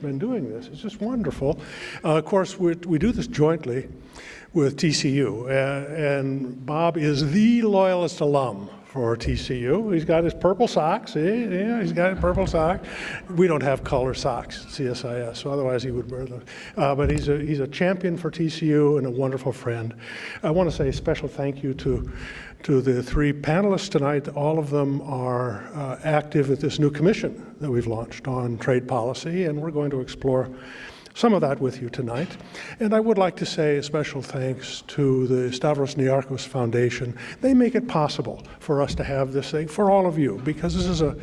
been doing this. It's just wonderful. Of course, we do this jointly with TCU, and Bob is the loyalist alum for TCU. He's got his purple socks. He's got his purple socks. We don't have color socks at CSIS, so otherwise he would wear those. But he's a champion for TCU and a wonderful friend. I want to say a special thank you to the three panelists tonight. All of them are active at this new commission that we've launched on trade policy, and we're going to explore some of that with you tonight. And I would like to say a special thanks to the Stavros Niarchos Foundation. They make it possible for us to have this thing for all of you, because this is a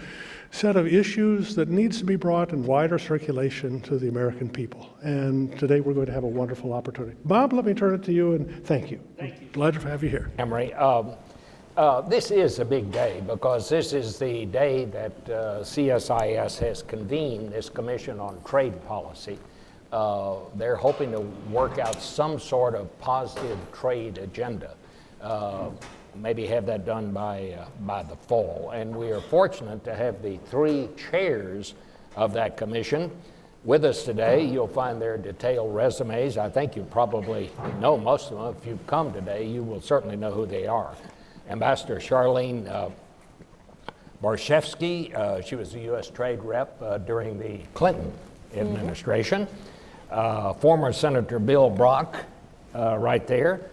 set of issues that needs to be brought in wider circulation to the American people. And today we're going to have a wonderful opportunity. Bob, let me turn it to you, and thank you. Thank you. Glad to have you here. Emery, this is a big day, because this is the day that CSIS has convened this Commission on Trade Policy. They're hoping to work out some sort of positive trade agenda. Maybe have that done by the fall. And we are fortunate to have the three chairs of that commission with us today. You'll find their detailed resumes. I think you probably know most of them. If you've come today, you will certainly know who they are. Ambassador Charlene Barshevsky, she was the U.S. Trade Rep during the Clinton administration. Former Senator Bill Brock, right there.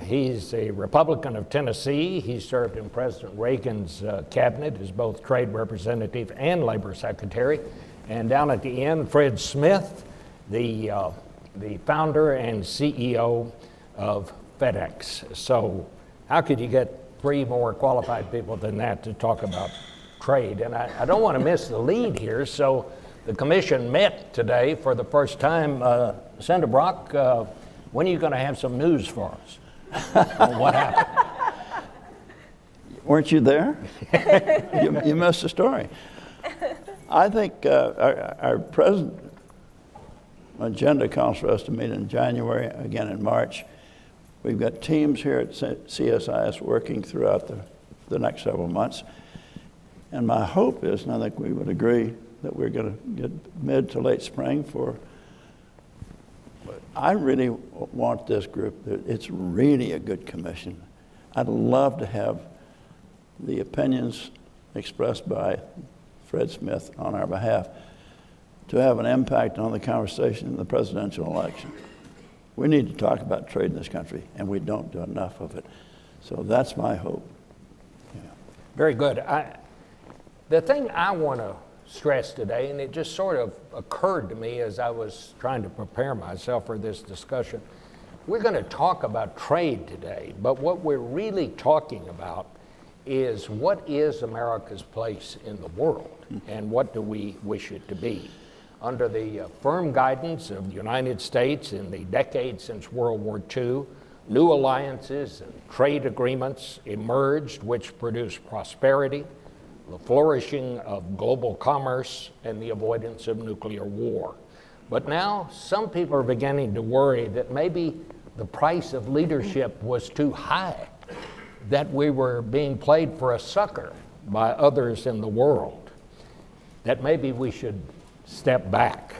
He's a Republican of Tennessee. He served in President Reagan's cabinet as both trade representative and labor secretary. And down at the end, Fred Smith, the founder and CEO of FedEx. So how could you get three more qualified people than that to talk about trade? And I don't want to miss the lead here, so the commission met today for the first time. Senator Brock, when are you going to have some news for us on what happened? Weren't you there? you missed the story. I think our present agenda calls for us to meet in January, again in March. We've got teams here at CSIS working throughout the next several months. And my hope is, and I think we would agree, that we're going to get mid to late spring for. I really want this group. It's really a good commission. I'd love to have the opinions expressed by Fred Smith on our behalf to have an impact on the conversation in the presidential election. We need to talk about trade in this country, and we don't do enough of it. So that's my hope. Yeah. Very good. The thing I want to stress today, and it just sort of occurred to me as I was trying to prepare myself for this discussion, we're going to talk about trade today, but what we're really talking about is what is America's place in the world, and what do we wish it to be? Under the firm guidance of the United States in the decades since World War II, new alliances and trade agreements emerged which produced prosperity, the flourishing of global commerce, and the avoidance of nuclear war. But now some people are beginning to worry that maybe the price of leadership was too high, that we were being played for a sucker by others in the world, that maybe we should step back.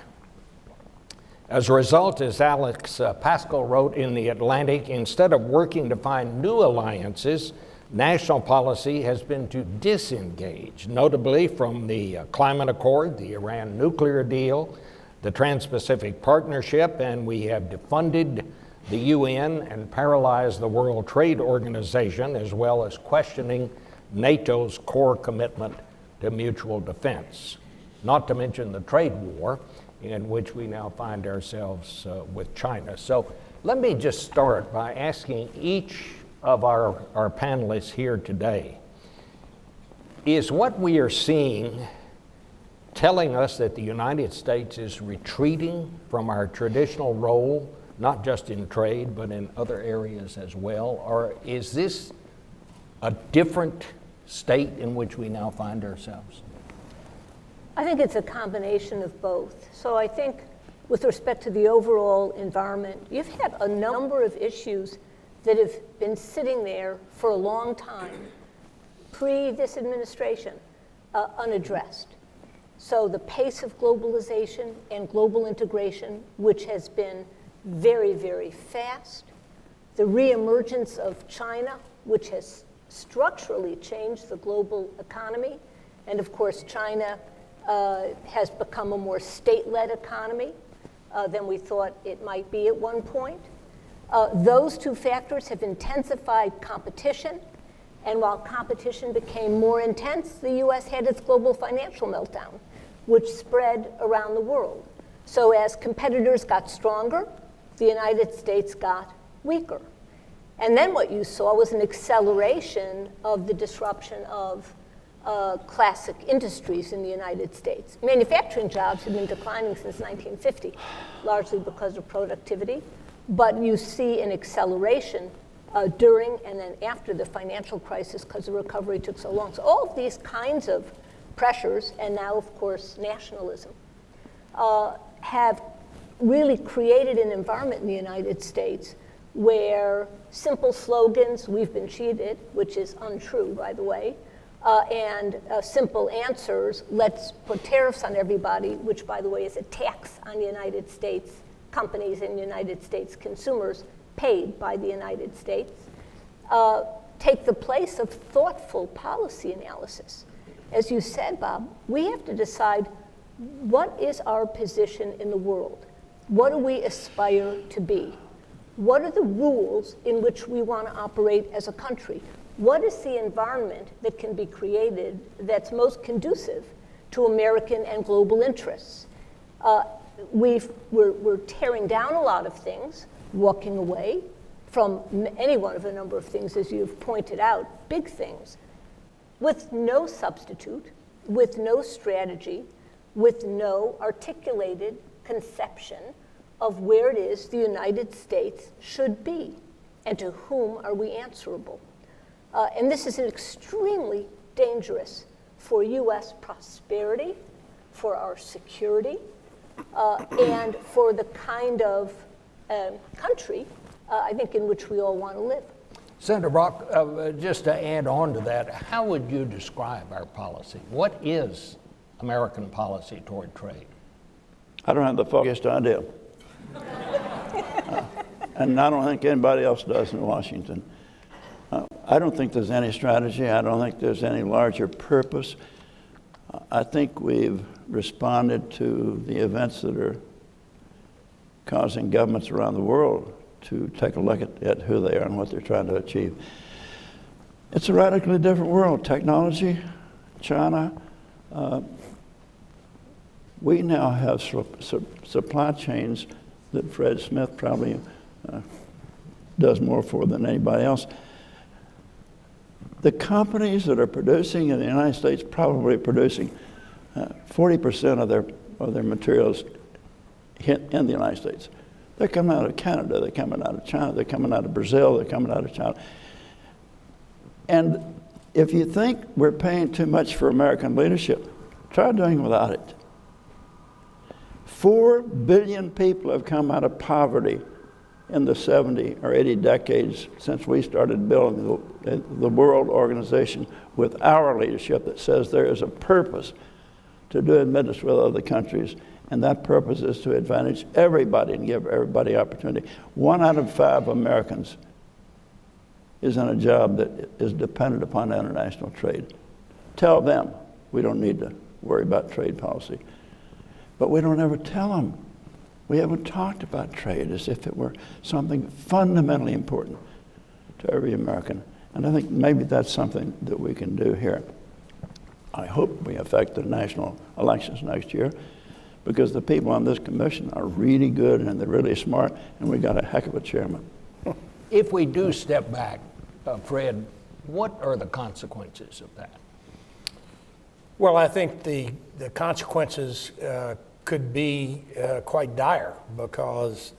As a result, as Alex Pascal wrote in The Atlantic, instead of working to find new alliances, national policy has been to disengage, notably from the Climate Accord, the Iran nuclear deal, the Trans-Pacific Partnership, and we have defunded the UN and paralyzed the World Trade Organization, as well as questioning NATO's core commitment to mutual defense, not to mention the trade war in which we now find ourselves with China. So let me just start by asking each of our panelists here today, is what we are seeing telling us that the United States is retreating from our traditional role, not just in trade, but in other areas as well? Or is this a different state in which we now find ourselves? I think it's a combination of both. So I think with respect to the overall environment, you've had a number of issues that have been sitting there for a long time, pre this administration, unaddressed. So the pace of globalization and global integration, which has been very, very fast, the reemergence of China, which has structurally changed the global economy, and of course China has become a more state-led economy than we thought it might be at one point. Those two factors have intensified competition, and while competition became more intense, the US had its global financial meltdown, which spread around the world. So as competitors got stronger, the United States got weaker. And then what you saw was an acceleration of the disruption of classic industries in the United States. Manufacturing jobs have been declining since 1950, largely because of productivity. But you see an acceleration during and then after the financial crisis because the recovery took so long. So all of these kinds of pressures, and now of course nationalism, have really created an environment in the United States where simple slogans, "we've been cheated," which is untrue, by the way, and simple answers, "let's put tariffs on everybody," which, by the way, is a tax on the United States companies and United States consumers paid by the United States, take the place of thoughtful policy analysis. As you said, Bob, we have to decide what is our position in the world? What do we aspire to be? What are the rules in which we want to operate as a country? What is the environment that can be created that's most conducive to American and global interests? We're tearing down a lot of things, walking away from any one of a number of things, as you've pointed out, big things, with no substitute, with no strategy, with no articulated conception of where it is the United States should be and to whom are we answerable. And this is extremely dangerous for US prosperity, for our security, and for the kind of country, I think, in which we all want to live. Senator Brock, just to add on to that, how would you describe our policy? What is American policy toward trade? I don't have the foggiest idea. And I don't think anybody else does in Washington. I don't think there's any strategy. I don't think there's any larger purpose. I think we've responded to the events that are causing governments around the world to take a look at who they are and what they're trying to achieve. It's a radically different world. Technology, China. We now have supply chains that Fred Smith probably does more for than anybody else. The companies that are producing in the United States probably producing 40% of their materials in the United States. They're coming out of Canada, they're coming out of China, they're coming out of Brazil, they're coming out of China. And if you think we're paying too much for American leadership, try doing without it. 4 billion people have come out of poverty in the 70 or 80 decades since we started building the world organization with our leadership that says there is a purpose to doing business with other countries, and that purpose is to advantage everybody and give everybody opportunity. 1 out of 5 Americans is in a job that is dependent upon international trade. Tell them we don't need to worry about trade policy. But we don't ever tell them. We haven't talked about trade as if it were something fundamentally important to every American. And I think maybe that's something that we can do here. I hope we affect the national elections next year, because the people on this commission are really good and they're really smart, and we got a heck of a chairman. If we do step back, Fred, what are the consequences of that? Well, I think the consequences could be quite dire, because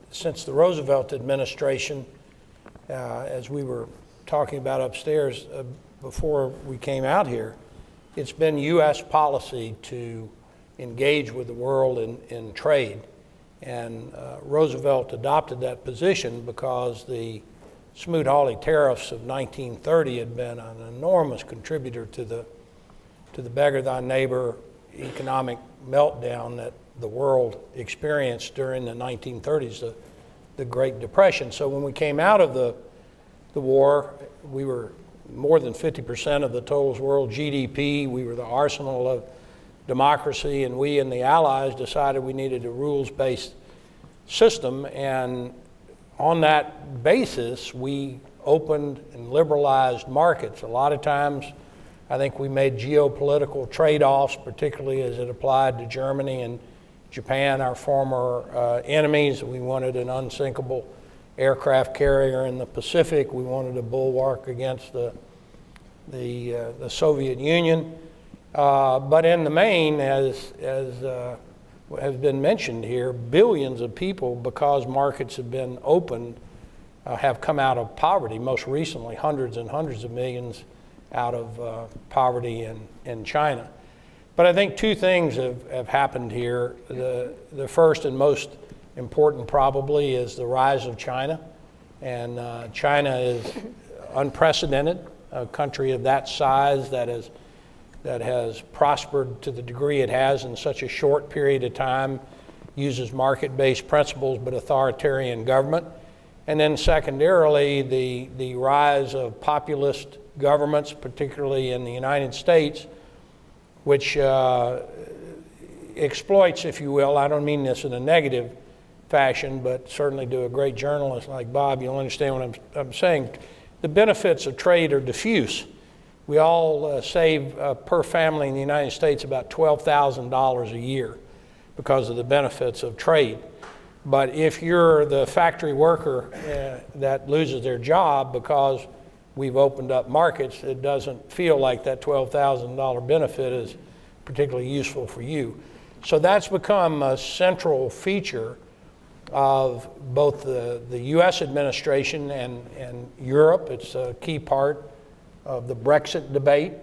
since the Roosevelt administration, as we were talking about upstairs before we came out here, it's been U.S. policy to engage with the world in trade. And Roosevelt adopted that position because the Smoot-Hawley tariffs of 1930 had been an enormous contributor to the beggar thy neighbor economic meltdown that the world experienced during the 1930s, the Great Depression. So when we came out of the war, we were more than 50% of the total world GDP. We were the arsenal of democracy, and we and the Allies decided we needed a rules-based system. And on that basis, we opened and liberalized markets. A lot of times, I think we made geopolitical trade-offs, particularly as it applied to Germany and Japan, our former enemies. We wanted an unsinkable aircraft carrier in the Pacific. We wanted a bulwark against the Soviet Union. But in the main, as has been mentioned here, billions of people, because markets have been opened, have come out of poverty. Most recently, hundreds and hundreds of millions out of poverty in China. But I think two things have happened here. The first and most important probably is the rise of China. And China is unprecedented, a country of that size that has prospered to the degree it has in such a short period of time, uses market-based principles but authoritarian government. And then secondarily, the rise of populist governments, particularly in the United States, which exploits, if you will, I don't mean this in a negative fashion, but certainly to a great journalist like Bob, you'll understand what I'm saying. The benefits of trade are diffuse. We all save per family in the United States about $12,000 a year because of the benefits of trade. But if you're the factory worker that loses their job because we've opened up markets, it doesn't feel like that $12,000 benefit is particularly useful for you. So that's become a central feature of both the U.S. administration and Europe. It's a key part of the Brexit debate.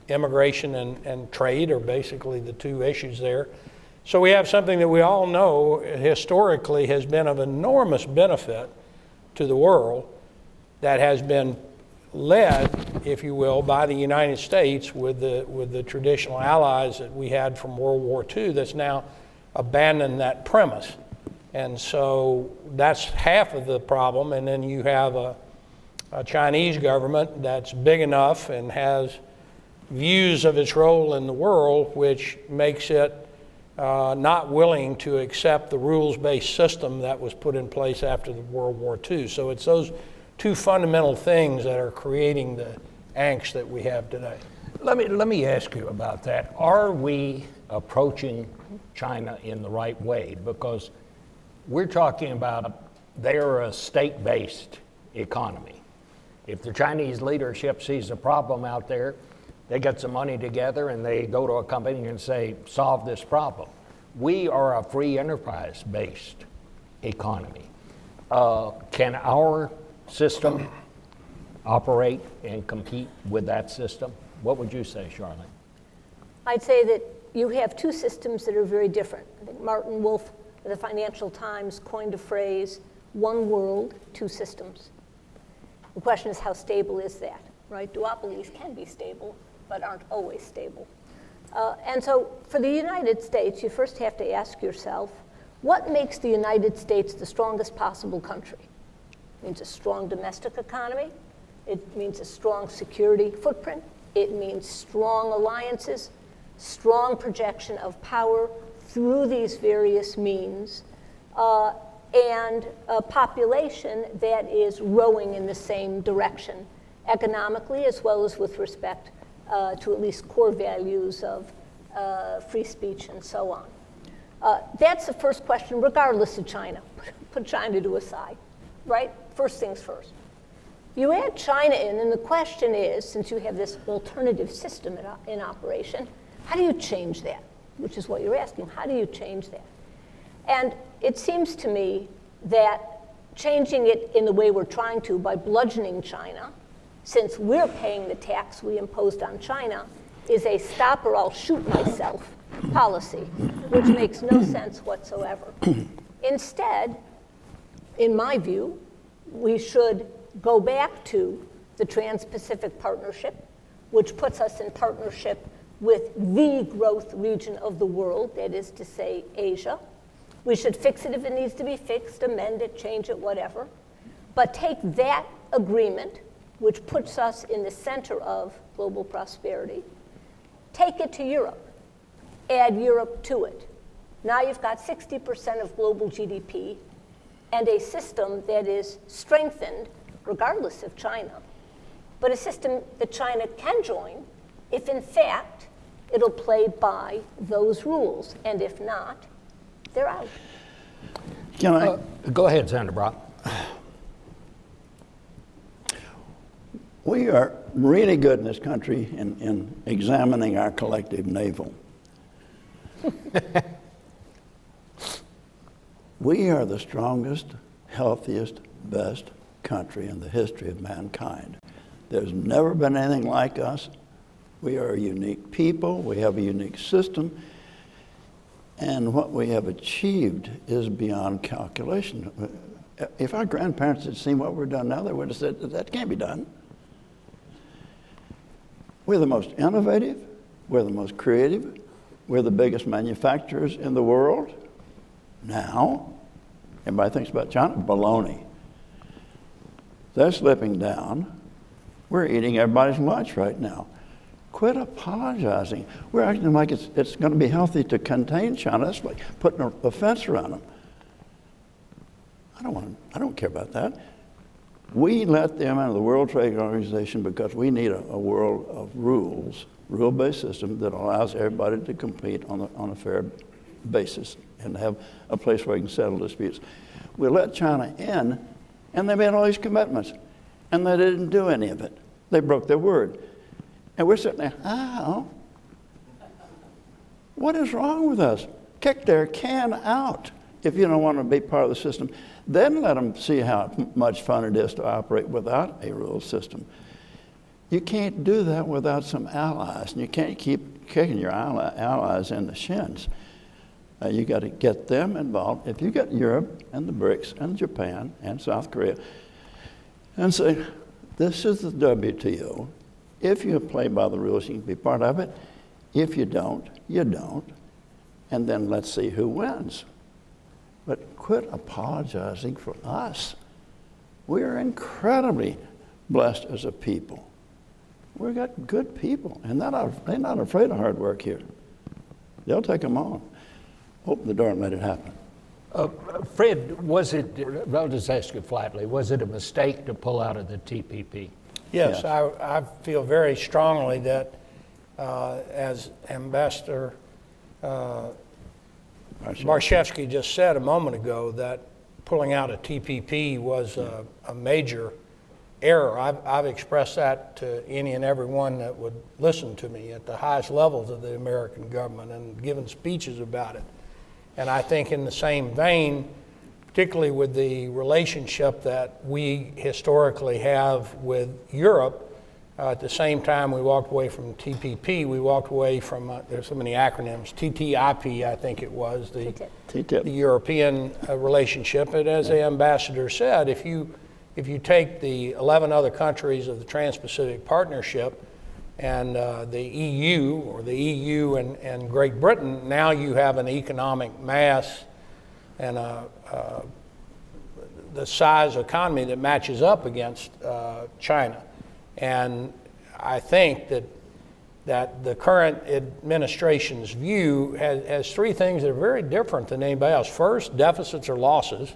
Immigration and trade are basically the two issues there. So we have something that we all know historically has been of enormous benefit to the world that has been led, if you will, by the United States with the traditional allies that we had from World War II that's now abandoned that premise. And so that's half of the problem. And then you have a Chinese government that's big enough and has views of its role in the world, which makes it not willing to accept the rules-based system that was put in place after the World War II. So it's those two fundamental things that are creating the angst that we have today. Let me ask you about that. Are we approaching China in the right way? Because we're talking about they're a state-based economy. If the Chinese leadership sees a problem out there, they get some money together and they go to a company and say, solve this problem. We are a free enterprise-based economy. Can our system operate and compete with that system? What would you say, Charlene? I'd say that you have two systems that are very different. I think Martin Wolf of the Financial Times coined a phrase, one world, two systems. The question is, how stable is that, right? Duopolies can be stable, but aren't always stable. And so for the United States, you first have to ask yourself, what makes the United States the strongest possible country? It means a strong domestic economy. It means a strong security footprint. It means strong alliances, strong projection of power through these various means, and a population that is rowing in the same direction, economically as well as with respect to at least core values of free speech and so on. That's the first question, regardless of China. Put China to a side, right? First things first. You add China in, and the question is, since you have this alternative system in operation, how do you change that? Which is what you're asking. How do you change that? And it seems to me that changing it in the way we're trying to by bludgeoning China, since we're paying the tax we imposed on China, is a stop or I'll shoot myself policy, which makes no sense whatsoever. Instead, in my view, we should go back to the Trans-Pacific Partnership, which puts us in partnership with the growth region of the world, that is to say, Asia. We should fix it if it needs to be fixed, amend it, change it, whatever. But take that agreement, which puts us in the center of global prosperity, take it to Europe, add Europe to it. Now you've got 60% of global GDP and a system that is strengthened regardless of China, but a system that China can join if in fact it'll play by those rules, and if not, they're out. Can I? Go ahead, Senator Brock. We are really good in this country in examining our collective navel. We are the strongest, healthiest, best country in the history of mankind. There's never been anything like us. We are a unique people. We have a unique system. And what we have achieved is beyond calculation. If our grandparents had seen what we're done now, they would have said, that can't be done. We're the most innovative. We're the most creative. We're the biggest manufacturers in the world. Now, everybody thinks about China, baloney. They're slipping down. We're eating everybody's lunch right now. Quit apologizing. We're acting like it's going to be healthy to contain China. That's like putting a fence around them. I don't care about that. We let them out of the World Trade Organization because we need a world of rules, rule-based system that allows everybody to compete on a fair basis and have a place where you can settle disputes. We let China in, and they made all these commitments, and they didn't do any of it. They broke their word. And we're sitting there, oh, what is wrong with us? Kick their can out if you don't want to be part of the system. Then let them see how much fun it is to operate without a rule system. You can't do that without some allies, and you can't keep kicking your allies in the shins. You got to get them involved. If you get Europe and the BRICS and Japan and South Korea and say, this is the WTO. If you play by the rules, you can be part of it. If you don't, you don't. And then let's see who wins. But quit apologizing for us. We are incredibly blessed as a people. We've got good people, and they're not afraid of hard work here. They'll take them on. Open the door and let it happen. Fred, I'll just ask you flatly, was it a mistake to pull out of the TPP? Yes, I feel very strongly that, as Ambassador Marszewski just said a moment ago, that pulling out of TPP was a major error. I've expressed that to any and everyone that would listen to me at the highest levels of the American government and given speeches about it. And I think in the same vein, particularly with the relationship that we historically have with Europe, at the same time we walked away from TPP, we walked away from, there's so many acronyms, TTIP, I think it was, the European relationship. And as the ambassador said, if you take the 11 other countries of the Trans-Pacific Partnership and the EU and Great Britain, now you have an economic mass and the size economy that matches up against China. And I think that the current administration's view has three things that are very different than anybody else. First, deficits or losses.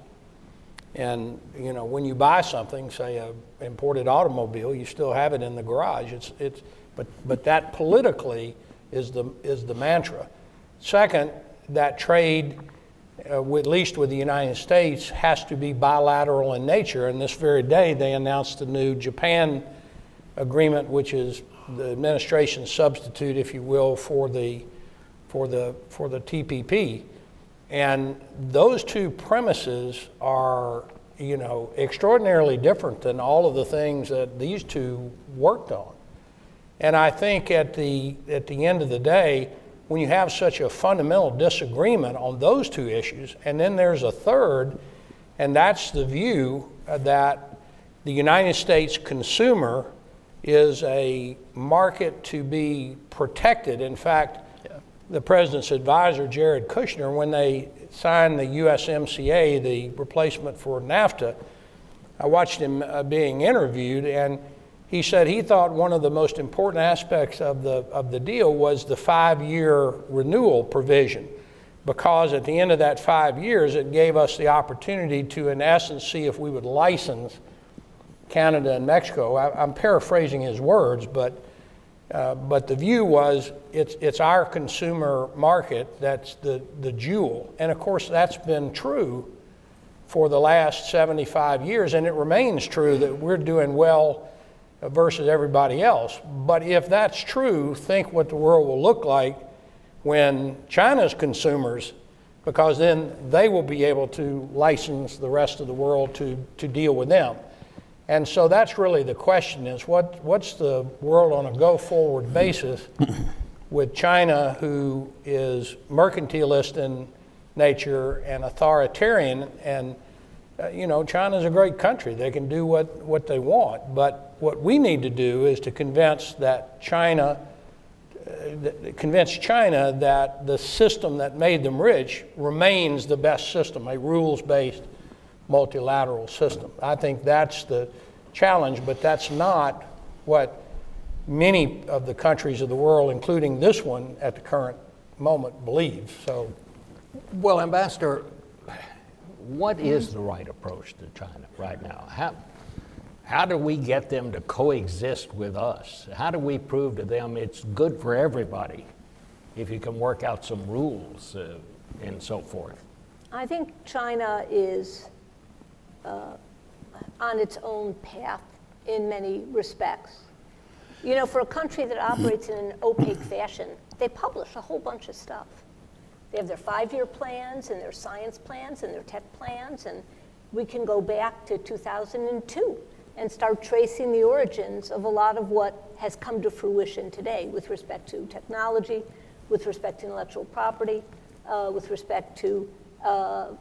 And you know, when you buy something, say an imported automobile, you still have it in the garage. But that politically is the mantra. Second, that trade, at least with the United States, has to be bilateral in nature. And this very day, they announced the new Japan agreement, which is the administration's substitute, if you will, for the TPP. And those two premises are, you know, extraordinarily different than all of the things that these two worked on. And I think at the end of the day, when you have such a fundamental disagreement on those two issues, and then there's a third, and that's the view that the United States consumer is a market to be protected. In fact, the president's advisor, Jared Kushner, when they signed the USMCA, the replacement for NAFTA, I watched him being interviewed, and he said he thought one of the most important aspects of the deal was the 5-year renewal provision, because at the end of that 5 years, it gave us the opportunity to, in essence, see if we would license Canada and Mexico. I'm paraphrasing his words, but the view was it's our consumer market that's the jewel. And of course, that's been true for the last 75 years, and it remains true that we're doing well versus everybody else. But if that's true, think what the world will look like when China's consumers, because then they will be able to license the rest of the world to deal with them. And so that's really the question, is what's the world on a go-forward basis with China, who is mercantilist in nature and authoritarian, and China's a great country. They can do what they want, but what we need to do is to convince China that the system that made them rich remains the best system, a rules-based multilateral system. I think that's the challenge, but that's not what many of the countries of the world, including this one at the current moment, believe. So, well, Ambassador, what is the right approach to China right now? How do we get them to coexist with us? How do we prove to them it's good for everybody if you can work out some rules and so forth? I think China is on its own path in many respects. For a country that operates in an opaque fashion, they publish a whole bunch of stuff. They have their 5-year plans and their science plans and their tech plans, and we can go back to 2002 and start tracing the origins of a lot of what has come to fruition today with respect to technology, with respect to intellectual property, with respect to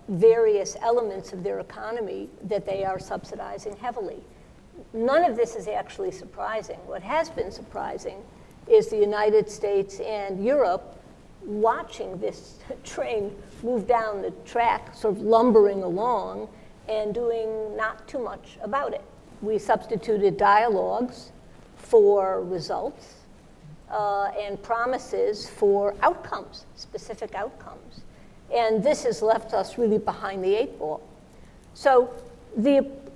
various elements of their economy that they are subsidizing heavily. None of this is actually surprising. What has been surprising is the United States and Europe watching this train move down the track, sort of lumbering along and doing not too much about it. We substituted dialogues for results and promises for outcomes, specific outcomes. And this has left us really behind the 8 ball. So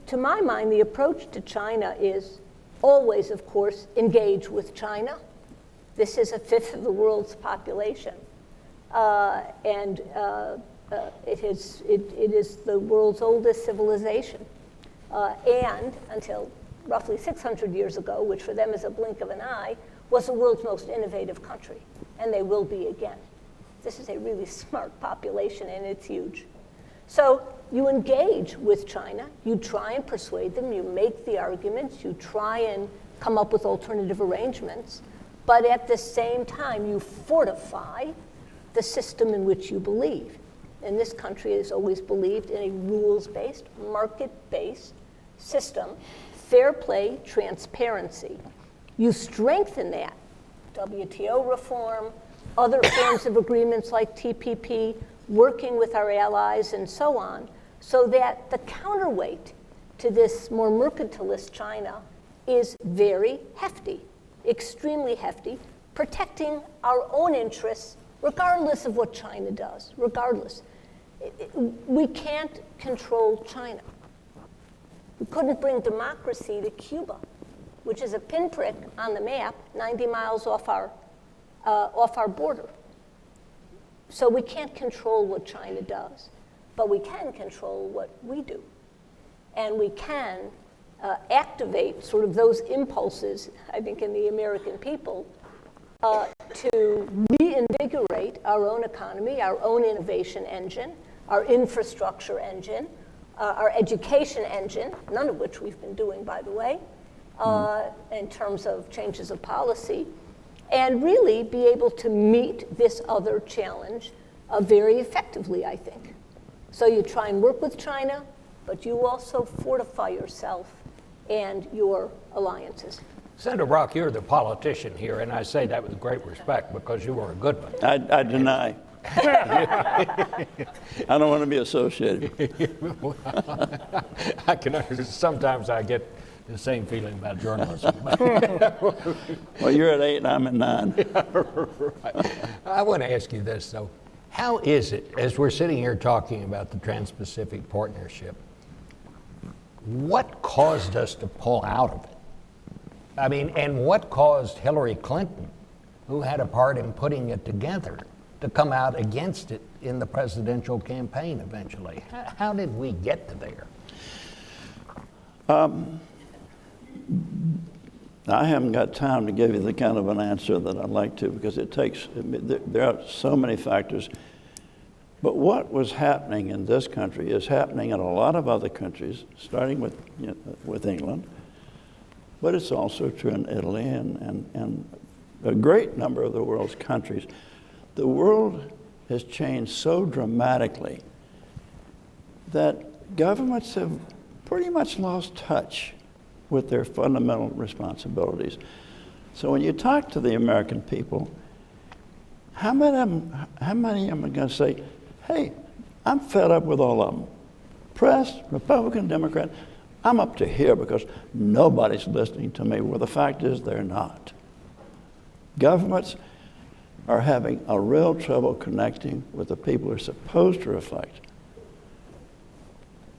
to my mind, the approach to China is always, of course, engage with China. This is 1/5 of the world's population. And it is the world's oldest civilization. And until roughly 600 years ago, which for them is a blink of an eye, was the world's most innovative country. And they will be again. This is a really smart population, and it's huge. So you engage with China, you try and persuade them, you make the arguments, you try and come up with alternative arrangements, but at the same time you fortify the system in which you believe. And this country has always believed in a rules-based, market-based system, fair play, transparency. You strengthen that, WTO reform, other forms of agreements like TPP, working with our allies and so on, so that the counterweight to this more mercantilist China is very hefty, extremely hefty, protecting our own interests regardless of what China does, regardless. We can't control China. We couldn't bring democracy to Cuba, which is a pinprick on the map 90 miles off our border. So we can't control what China does, but we can control what we do. And we can activate sort of those impulses, I think, in the American people to reinvigorate our own economy, our own innovation engine, our infrastructure engine, our education engine, none of which we've been doing, by the way, in terms of changes of policy, and really be able to meet this other challenge very effectively, I think. So you try and work with China, but you also fortify yourself and your alliances. Senator Brock, you're the politician here, and I say that with great respect because you were a good one. I deny. I don't want to be associated. I can understand. Sometimes I get the same feeling about journalism. Well, you're at 8 and I'm at 9. I want to ask you this, though. How is it, as we're sitting here talking about the Trans-Pacific Partnership, what caused us to pull out of it? I mean, and what caused Hillary Clinton, who had a part in putting it together, to come out against it in the presidential campaign eventually? How did we get to there? I haven't got time to give you the kind of an answer that I'd like to, because it takes, there are so many factors. But what was happening in this country is happening in a lot of other countries, starting with England, but it's also true in Italy and a great number of the world's countries. The world has changed so dramatically that governments have pretty much lost touch with their fundamental responsibilities. So when you talk to the American people, how many of them are going to say, hey, I'm fed up with all of them. Press, Republican, Democrat, I'm up to here because nobody's listening to me. Well, the fact is they're not. Governments are having a real trouble connecting with the people they're supposed to reflect,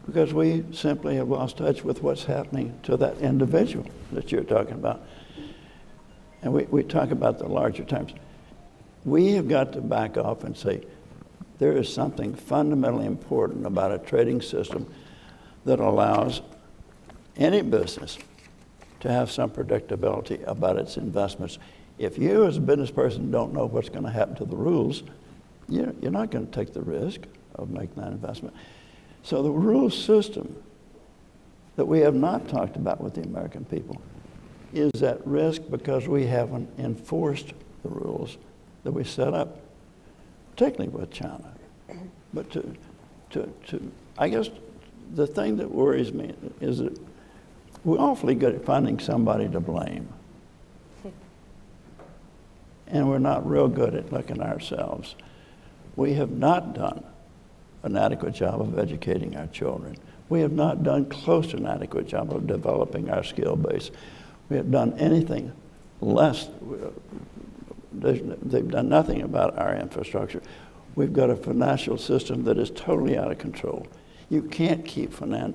because we simply have lost touch with what's happening to that individual that you're talking about. And we talk about the larger terms. We have got to back off and say, there is something fundamentally important about a trading system that allows any business to have some predictability about its investments. If you as a business person don't know what's going to happen to the rules, you're not going to take the risk of making that investment. So the rule system that we have not talked about with the American people is at risk because we haven't enforced the rules that we set up, particularly with China. But I guess the thing that worries me is that we're awfully good at finding somebody to blame. And we're not real good at looking at ourselves. We have not done an adequate job of educating our children. We have not done close to an adequate job of developing our skill base. We have done anything less. They've done nothing about our infrastructure. We've got a financial system that is totally out of control. You can't keep funding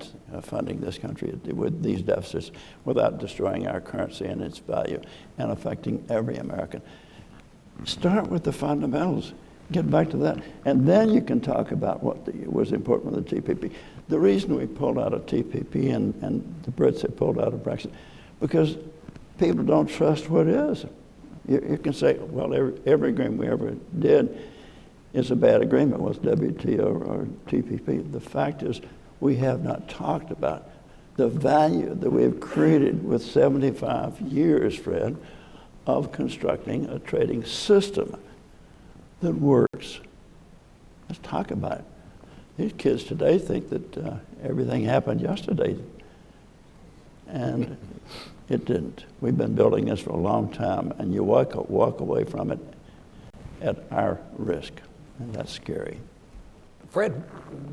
this country with these deficits without destroying our currency and its value and affecting every American. Start with the fundamentals. Get back to that. And then you can talk about what was important with the TPP. The reason we pulled out of TPP and the Brits have pulled out of Brexit, because people don't trust what is. You can say, well, every agreement we ever did is a bad agreement, was WTO or TPP. The fact is, we have not talked about the value that we have created with 75 years, Fred, of constructing a trading system that works. Let's talk about it. These kids today think that everything happened yesterday, and it didn't. We've been building this for a long time, and you walk away from it at our risk, and that's scary. Fred,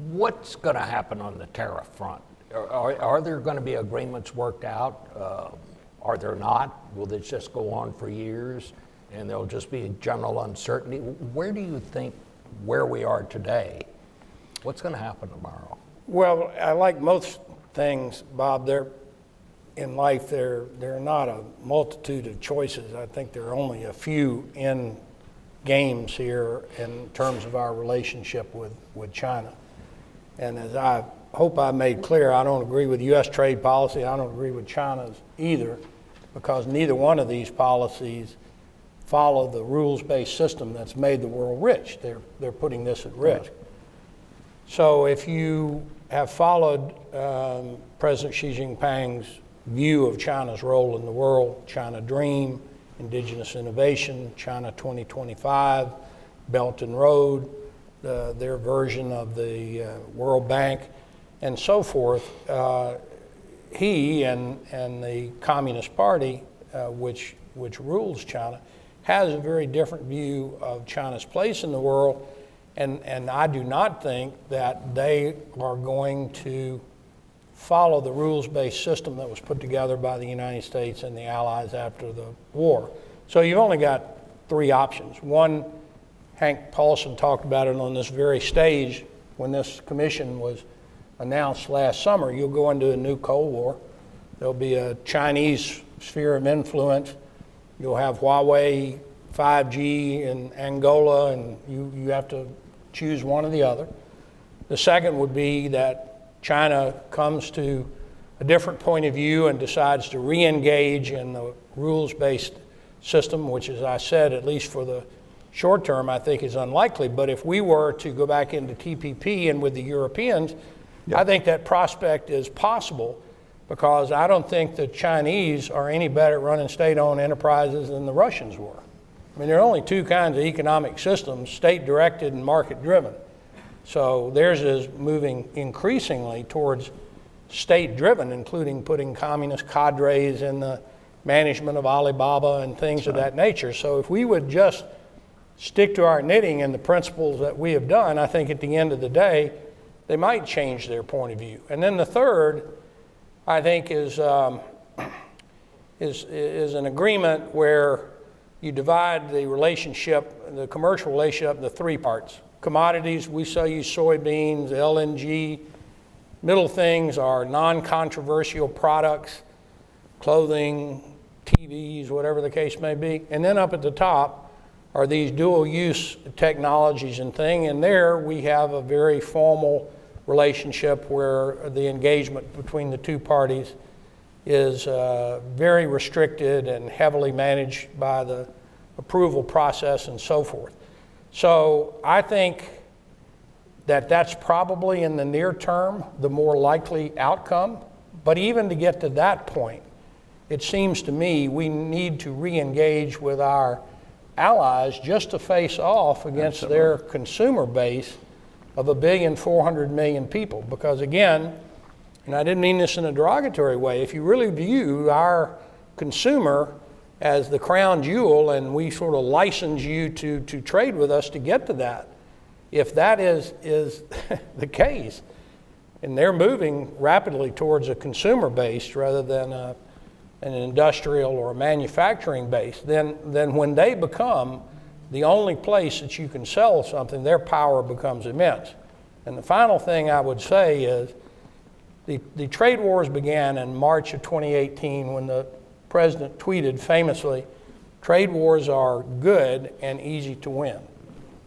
what's going to happen on the tariff front? Are there going to be agreements worked out? Are there not? Will this just go on for years and there'll just be general uncertainty? Where do you think where we are today, what's going to happen tomorrow? Well, I like most things, Bob. In life, there are not a multitude of choices. I think there are only a few in games here in terms of our relationship with China. And as I hope I made clear, I don't agree with U.S. trade policy. I don't agree with China's either, because neither one of these policies follow the rules-based system that's made the world rich. They're putting this at risk. So if you have followed President Xi Jinping's view of China's role in the world, China Dream, indigenous innovation, China 2025, Belt and Road, their version of the World Bank, and so forth, he and the Communist Party which rules China, has a very different view of China's place in the world, and I do not think that they are going to follow the rules-based system that was put together by the United States and the Allies after the war. So you've only got three options. One, Hank Paulson talked about it on this very stage when this commission was announced last summer. You'll go into a new Cold War. There'll be a Chinese sphere of influence. You'll have Huawei 5G in Angola, and you have to choose one or the other. The second would be that China comes to a different point of view and decides to re-engage in the rules-based system, which, as I said, at least for the short term, I think is unlikely. But if we were to go back into TPP and with the Europeans, I think that prospect is possible, because I don't think the Chinese are any better at running state-owned enterprises than the Russians were. I mean, there are only two kinds of economic systems, state-directed and market-driven. So theirs is moving increasingly towards state-driven, including putting communist cadres in the management of Alibaba and things of that nature. So if we would just stick to our knitting and the principles that we have done, I think at the end of the day, they might change their point of view. And then the third, I think, is an agreement where you divide the relationship, the commercial relationship, into three parts. Commodities, we sell you soybeans, LNG. Middle things are non-controversial products, clothing, TVs, whatever the case may be. And then up at the top are these dual-use technologies and things. And there we have a very formal relationship where the engagement between the two parties is very restricted and heavily managed by the approval process and so forth. So I think that that's probably in the near term the more likely outcome. But even to get to that point, it seems to me we need to re-engage with our allies just to face off against their consumer base of 1,400,000,000 people. Because again, and I didn't mean this in a derogatory way, if you really view our consumer as the crown jewel and we sort of license you to trade with us to get to that, if that is the case, and they're moving rapidly towards a consumer base rather than an industrial or a manufacturing base, then when they become the only place that you can sell something, their power becomes immense. And the final thing I would say is the trade wars began in March of 2018 when the president tweeted famously, "Trade wars are good and easy to win."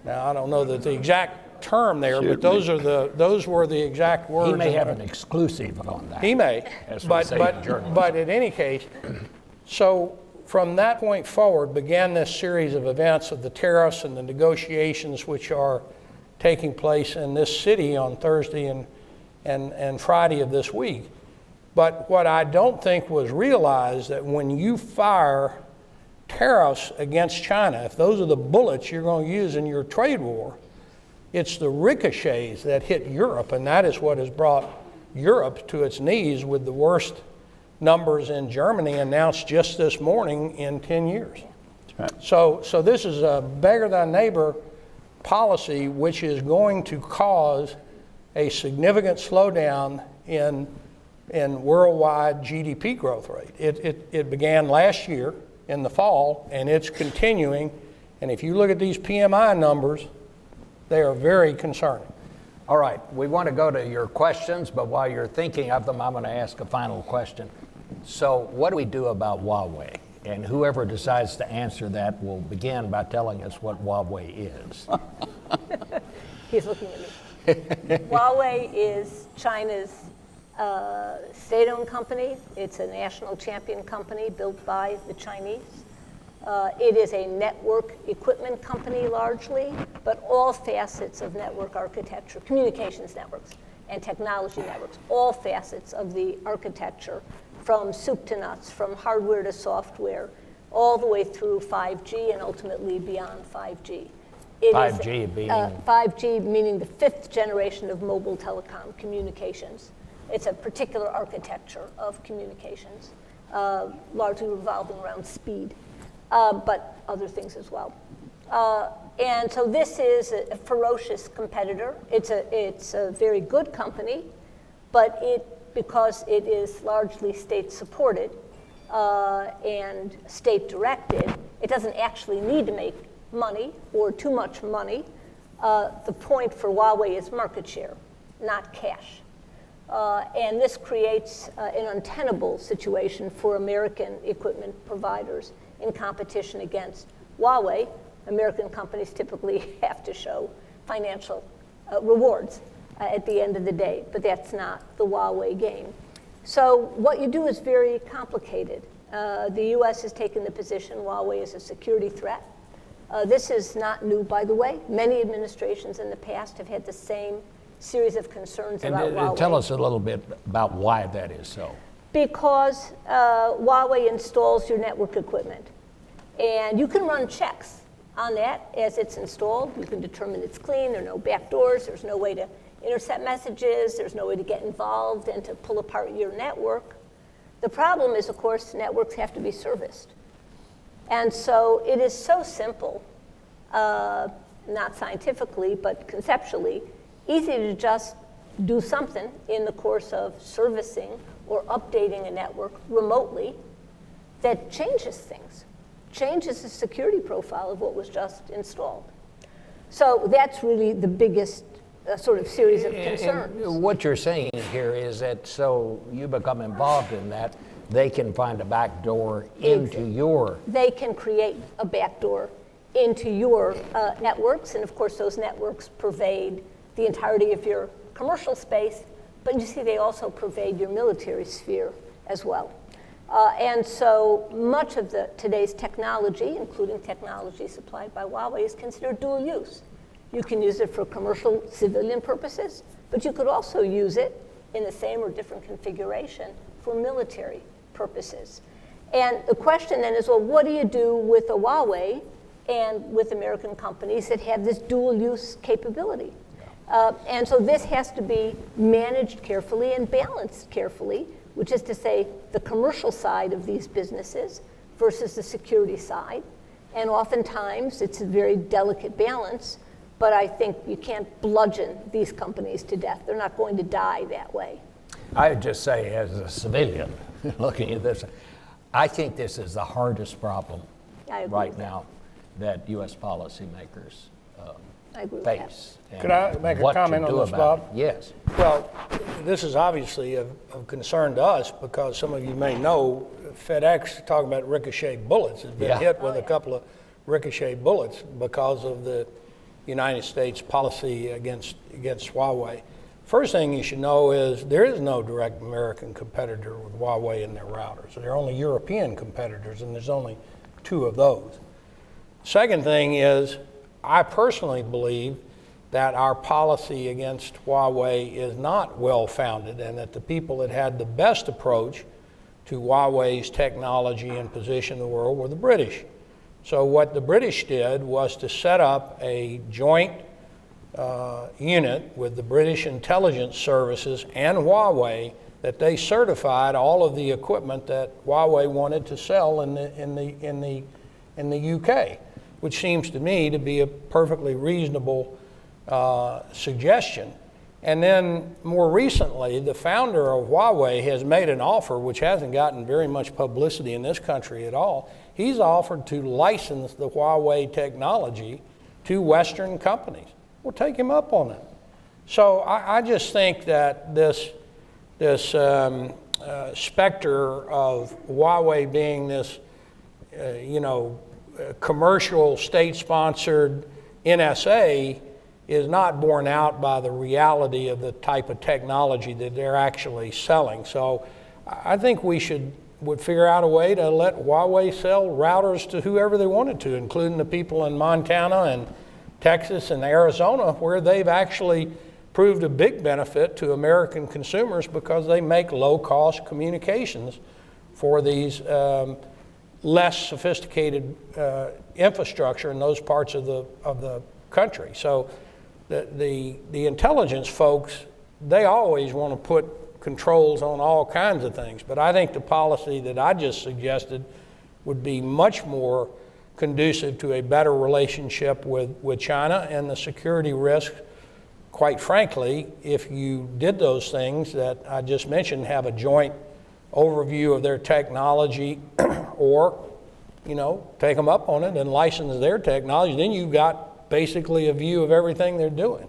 Now, I don't know that the exact term there, but those were the exact words. He may have an exclusive on that. He may, as we but say in journalism. in any case, so from that point forward began this series of events of the tariffs and the negotiations which are taking place in this city on Thursday and Friday of this week. But what I don't think was realized that when you fire tariffs against China, if those are the bullets you're going to use in your trade war, it's the ricochets that hit Europe, and that is what has brought Europe to its knees with the worst numbers in Germany announced just this morning in 10 years. Right. So this is a beggar thy neighbor policy which is going to cause a significant slowdown in worldwide GDP growth rate. It began last year in the fall, and it's continuing. And if you look at these PMI numbers, they are very concerning. All right, we want to go to your questions, but while you're thinking of them, I'm going to ask a final question. So what do we do about Huawei? And whoever decides to answer that will begin by telling us what Huawei is. He's looking at me. Huawei is China's state-owned company. It's a national champion company built by the Chinese. It is a network equipment company largely, but all facets of network architecture, communications networks and technology networks, all facets of the architecture from soup to nuts, from hardware to software, all the way through 5G and ultimately beyond 5G. 5G meaning the fifth generation of mobile telecom communications. It's a particular architecture of communications. largely revolving around speed, but other things as well. And so this is a ferocious competitor. It's a very good company, but because it is largely state-supported and state-directed, it doesn't actually need to make money or too much money. The point for Huawei is market share, not cash. And this creates an untenable situation for American equipment providers in competition against Huawei. American companies typically have to show financial rewards at the end of the day, but that's not the Huawei game. So what you do is very complicated. The US has taken the position Huawei is a security threat. This is not new, by the way. Many administrations in the past have had the same series of concerns about Huawei. And tell us a little bit about why that is so. Because Huawei installs your network equipment. And you can run checks on that as it's installed. You can determine it's clean, there are no backdoors, there's no way to intercept messages, there's no way to get involved and to pull apart your network. The problem is, of course, networks have to be serviced. And so it is so simple, not scientifically, but conceptually, easy to just do something in the course of servicing or updating a network remotely that changes things, changes the security profile of what was just installed. So that's really the biggest sort of series of concerns. And what you're saying here is that so you become involved in that, they can find a back door into your... They can create a backdoor into your networks, and of course those networks pervade the entirety of your commercial space, but you see they also pervade your military sphere as well. And so much of today's technology, including technology supplied by Huawei, is considered dual use. You can use it for commercial civilian purposes, but you could also use it in the same or different configuration for military purposes. And the question then is, well, what do you do with a Huawei and with American companies that have this dual use capability? And so this has to be managed carefully and balanced carefully, which is to say the commercial side of these businesses versus the security side. And oftentimes it's a very delicate balance, but I think you can't bludgeon these companies to death. They're not going to die that way. I would just say, as a civilian looking at this, I think this is the hardest problem right now that U.S. policymakers face. Could I make a comment on this, Bob? Yes. Well, this is obviously of concern to us because some of you may know FedEx, talking about ricochet bullets, has been hit with a couple of ricochet bullets because of the United States policy against Huawei. First thing you should know is there is no direct American competitor with Huawei in their routers. There are only European competitors, and there's only 2 of those. Second thing is, I personally believe that our policy against Huawei is not well-founded, and that the people that had the best approach to Huawei's technology and position in the world were the British. So what the British did was to set up a joint unit with the British intelligence services and Huawei that they certified all of the equipment that Huawei wanted to sell in the UK, which seems to me to be a perfectly reasonable suggestion. And then more recently, the founder of Huawei has made an offer which hasn't gotten very much publicity in this country at all. He's offered to license the Huawei technology to Western companies. We'll take him up on it. So I just think that this specter of Huawei being this, commercial state-sponsored NSA is not borne out by the reality of the type of technology that they're actually selling. So I think we would figure out a way to let Huawei sell routers to whoever they wanted to, including the people in Montana and Texas and Arizona, where they've actually proved a big benefit to American consumers because they make low-cost communications for these less sophisticated infrastructure in those parts of the country. So the intelligence folks, they always want to put controls on all kinds of things. But I think the policy that I just suggested would be much more conducive to a better relationship with China, and the security risk, quite frankly, if you did those things that I just mentioned, have a joint overview of their technology or, take them up on it and license their technology, then you've got basically a view of everything they're doing.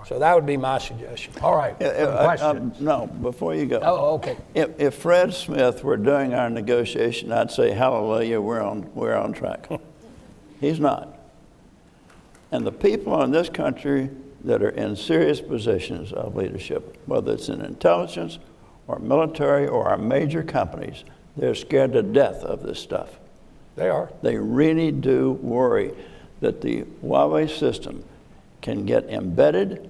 So that would be my suggestion. All right, some questions. No, before you go. Oh, okay. If Fred Smith were doing our negotiation, I'd say, hallelujah, we're on track. He's not. And the people in this country that are in serious positions of leadership, whether it's in intelligence or military or our major companies, they're scared to death of this stuff. They are. They really do worry that the Huawei system can get embedded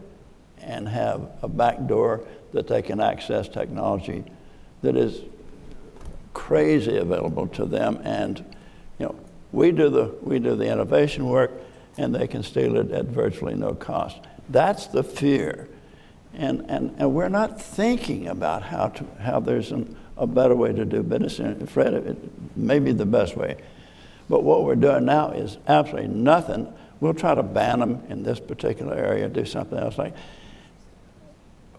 and have a back door that they can access technology that is crazy available to them. And we do the innovation work, and they can steal it at virtually no cost. That's the fear, and we're not thinking about how there's a better way to do business. And Fred, it may be the best way, but what we're doing now is absolutely nothing. We'll try to ban them in this particular area, do something else.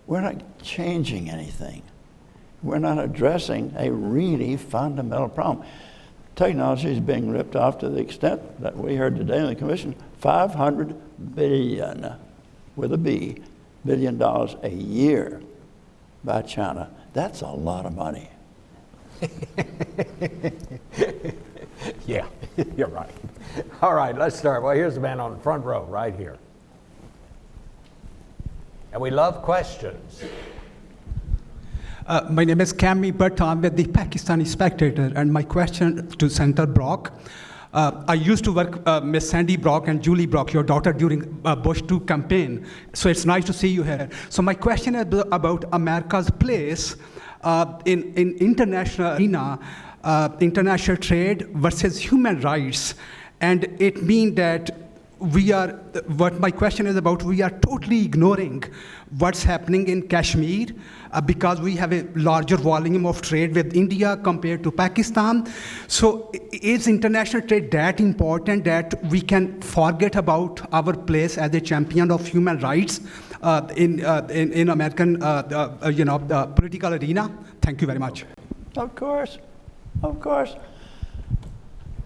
We're not changing anything. We're not addressing a really fundamental problem. Technology is being ripped off to the extent that we heard today in the commission, $500 billion, with a B, $billion a year by China. That's a lot of money. Yeah, you're right. All right, let's start. Well, here's the man on the front row right here. And we love questions. My name is Cammy Bhatt. I'm with the Pakistani Spectator, and my question to Senator Brock. I used to work Miss Sandy Brock and Julie Brock, your daughter, during Bush 2 campaign. So it's nice to see you here. So my question is about America's place in international arena, international trade versus human rights. And it means that what my question is about, we are totally ignoring what's happening in Kashmir because we have a larger volume of trade with India compared to Pakistan. So is international trade that important that we can forget about our place as a champion of human rights in American political arena? Thank you very much. Of course.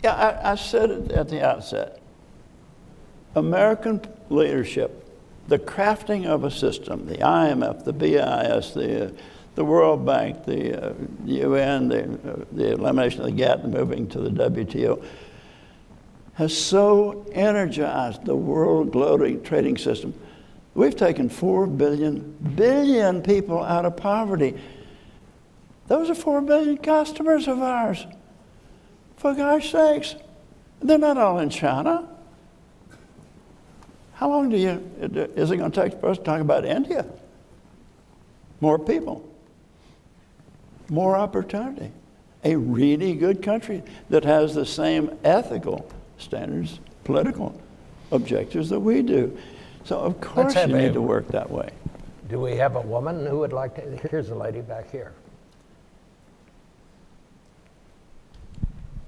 Yeah, I said it at the outset. American leadership, the crafting of a system, the IMF, the BIS, the World Bank, the UN, the elimination of the GATT, moving to the WTO, has so energized the world global trading system. We've taken 4 billion people out of poverty. Those are 4 billion customers of ours. For gosh sakes, they're not all in China. How long is it going to take for us to talk about India? More people, more opportunity. A really good country that has the same ethical standards, political objectives that we do. So of course you need to work that way. Do we have a woman who would like to? Here's a lady back here.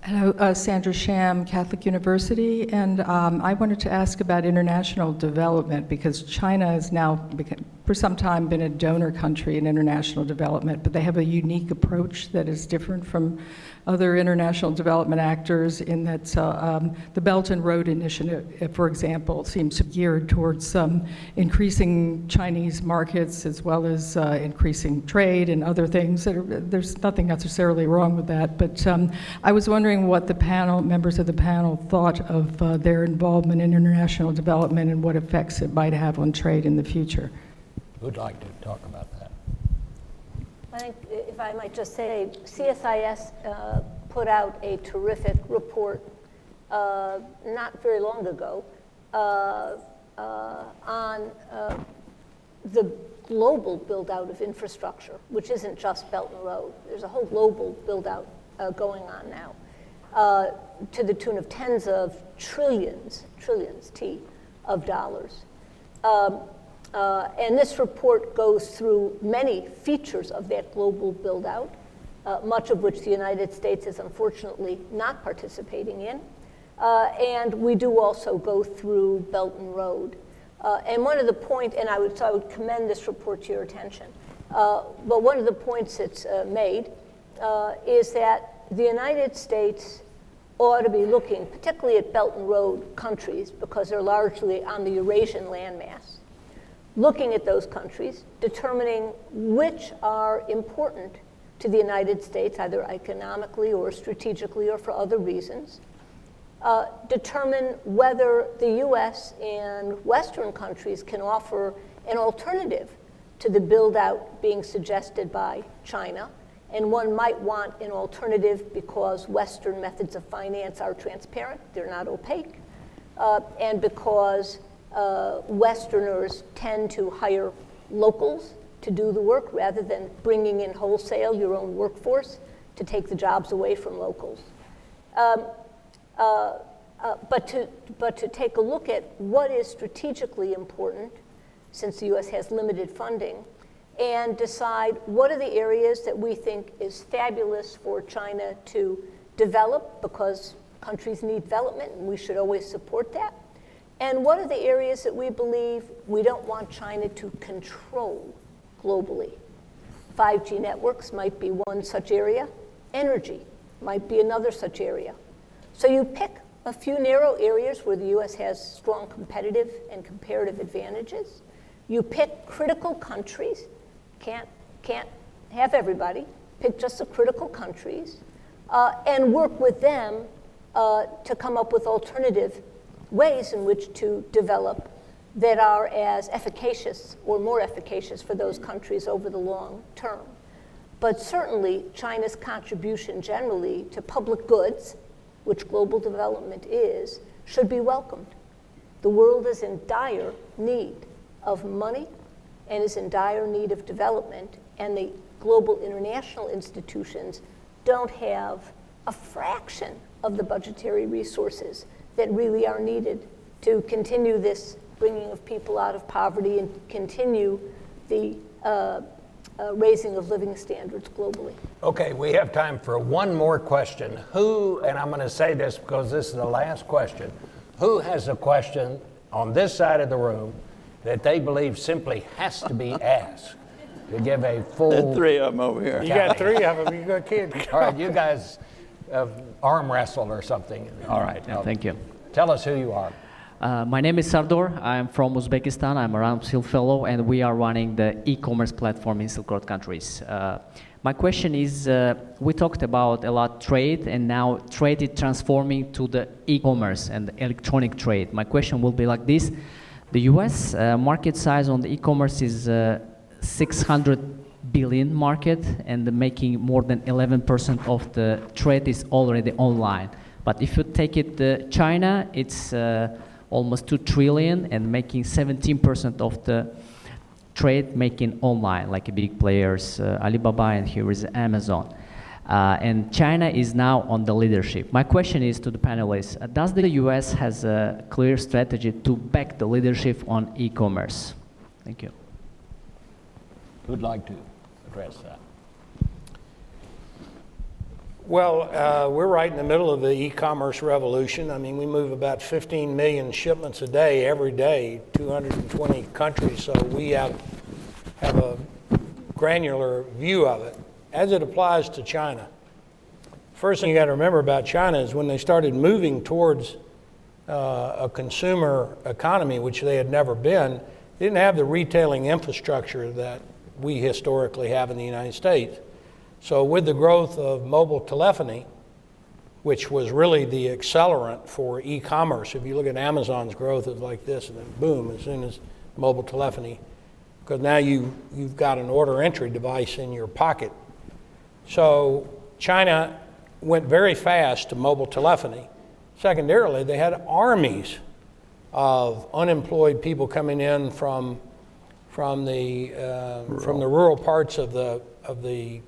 Hello, Sandra Sham, Catholic University, and I wanted to ask about international development because China has now, for some time, been a donor country in international development, but they have a unique approach that is different from other international development actors in that the Belt and Road Initiative, for example, seems geared towards increasing Chinese markets as well as increasing trade and other things. There's nothing necessarily wrong with that, but I was wondering what the members of the panel thought of their involvement in international development and what effects it might have on trade in the future. Who'd like to talk about that? I think, if I might just say, CSIS put out a terrific report not very long ago on the global build-out of infrastructure, which isn't just Belt and Road. There's a whole global build-out going on now to the tune of tens of trillions, T, of dollars. And this report goes through many features of that global build-out, much of which the United States is unfortunately not participating in. And we do also go through Belt and Road. And one of the points, and I would commend this report to your attention, but one of the points that's made is that the United States ought to be looking particularly at Belt and Road countries because they're largely on the Eurasian landmass, looking at those countries, determining which are important to the United States, either economically or strategically or for other reasons, determine whether the US and Western countries can offer an alternative to the build-out being suggested by China. And one might want an alternative because Western methods of finance are transparent, they're not opaque, and because Westerners tend to hire locals to do the work rather than bringing in wholesale your own workforce to take the jobs away from locals. But to take a look at what is strategically important, since the US has limited funding, and decide what are the areas that we think is fabulous for China to develop, because countries need development and we should always support that, and what are the areas that we believe we don't want China to control globally. 5G networks might be one such area. Energy might be another such area. So you pick a few narrow areas where the US has strong competitive and comparative advantages. You pick critical countries. Can't have everybody. Pick just the critical countries and work with them to come up with alternative ways in which to develop that are as efficacious or more efficacious for those countries over the long term. But certainly China's contribution generally to public goods, which global development is, should be welcomed. The world is in dire need of money and is in dire need of development, and the global international institutions don't have a fraction of the budgetary resources that really are needed to continue this bringing of people out of poverty and continue the raising of living standards globally. Okay, we have time for one more question. Who, and I'm going to say this because this is the last question, who has a question on this side of the room that they believe simply has to be asked to give a full... There are three of them over here. You got three of them, you got kids. All right, you guys arm wrestle or something. All right, thank you. Tell us who you are. My name is Sardor. I'm from Uzbekistan. I'm a Ramsil Fellow, and we are running the e-commerce platform in Silk Road countries. My question is, we talked about a lot trade, and now trade is transforming to the e-commerce and the electronic trade. My question will be like this. The US market size on the e-commerce is 600 billion market, and making more than 11% of the trade is already online. But if you take it to China, it's almost 2 trillion and making 17% of the trade making online, like big players, Alibaba, and here is Amazon. And China is now on the leadership. My question is to the panelists, does the US has a clear strategy to back the leadership on e-commerce? Thank you. Who'd like to address that? Well, we're right in the middle of the e-commerce revolution. I mean, we move about 15 million shipments a day, every day, 220 countries, so we have a granular view of it. As it applies to China, first thing you got to remember about China is when they started moving towards a consumer economy, which they had never been, they didn't have the retailing infrastructure that we historically have in the United States. So with the growth of mobile telephony, which was really the accelerant for e-commerce, if you look at Amazon's growth, it's like this, and then boom, as soon as mobile telephony, because now you've got an order entry device in your pocket. So China went very fast to mobile telephony. Secondarily, they had armies of unemployed people coming in from the rural parts of the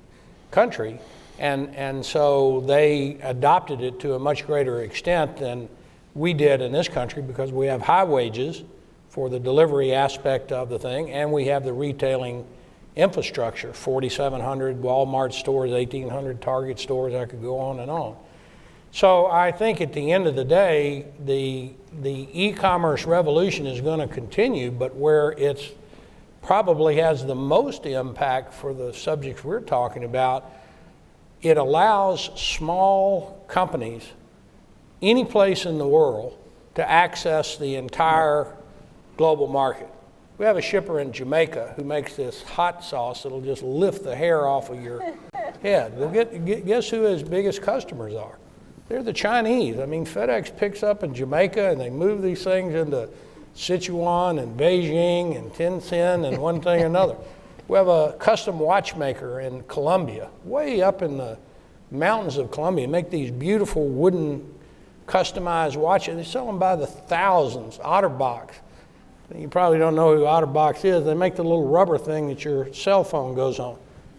country, and so they adopted it to a much greater extent than we did in this country because we have high wages for the delivery aspect of the thing, and we have the retailing infrastructure, 4,700 Walmart stores, 1,800 Target stores, I could go on and on. So I think at the end of the day, the e-commerce revolution is going to continue, but where it's probably has the most impact for the subjects we're talking about, it allows small companies any place in the world to access the entire global market. We have a shipper in Jamaica who makes this hot sauce that'll just lift the hair off of your head. Well, guess who his biggest customers are? They're the Chinese. I mean, FedEx picks up in Jamaica and they move these things into Sichuan and Beijing and Tianjin and one thing or another. We have a custom watchmaker in Colombia, way up in the mountains of Colombia, make these beautiful wooden customized watches. They sell them by the thousands. Otterbox. You probably don't know who Otterbox is. They make the little rubber thing that your cell phone goes on.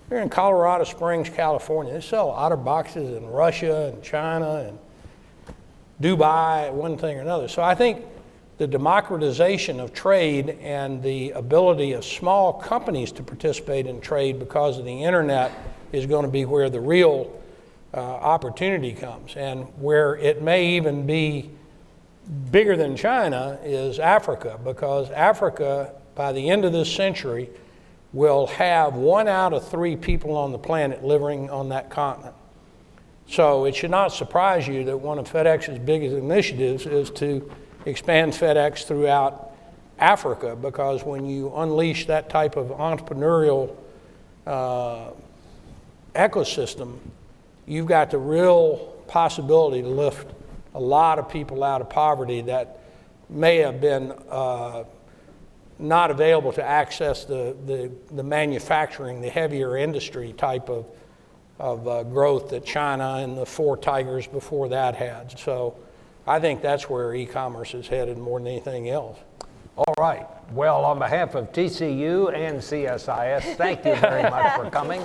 They're in Colorado Springs, California. They sell Otterboxes in Russia and China and Dubai, one thing or another. So I think the democratization of trade and the ability of small companies to participate in trade because of the internet is going to be where the real opportunity comes. And where it may even be bigger than China is Africa, because Africa, by the end of this century, will have 1 out of 3 people on the planet living on that continent. So it should not surprise you that one of FedEx's biggest initiatives is to expand FedEx throughout Africa, because when you unleash that type of entrepreneurial ecosystem, you've got the real possibility to lift a lot of people out of poverty that may have been not available to access the manufacturing, the heavier industry type of growth that China and the 4 tigers before that had. So I think that's where e-commerce is headed more than anything else. All right. Well, on behalf of TCU and CSIS, thank you very much for coming.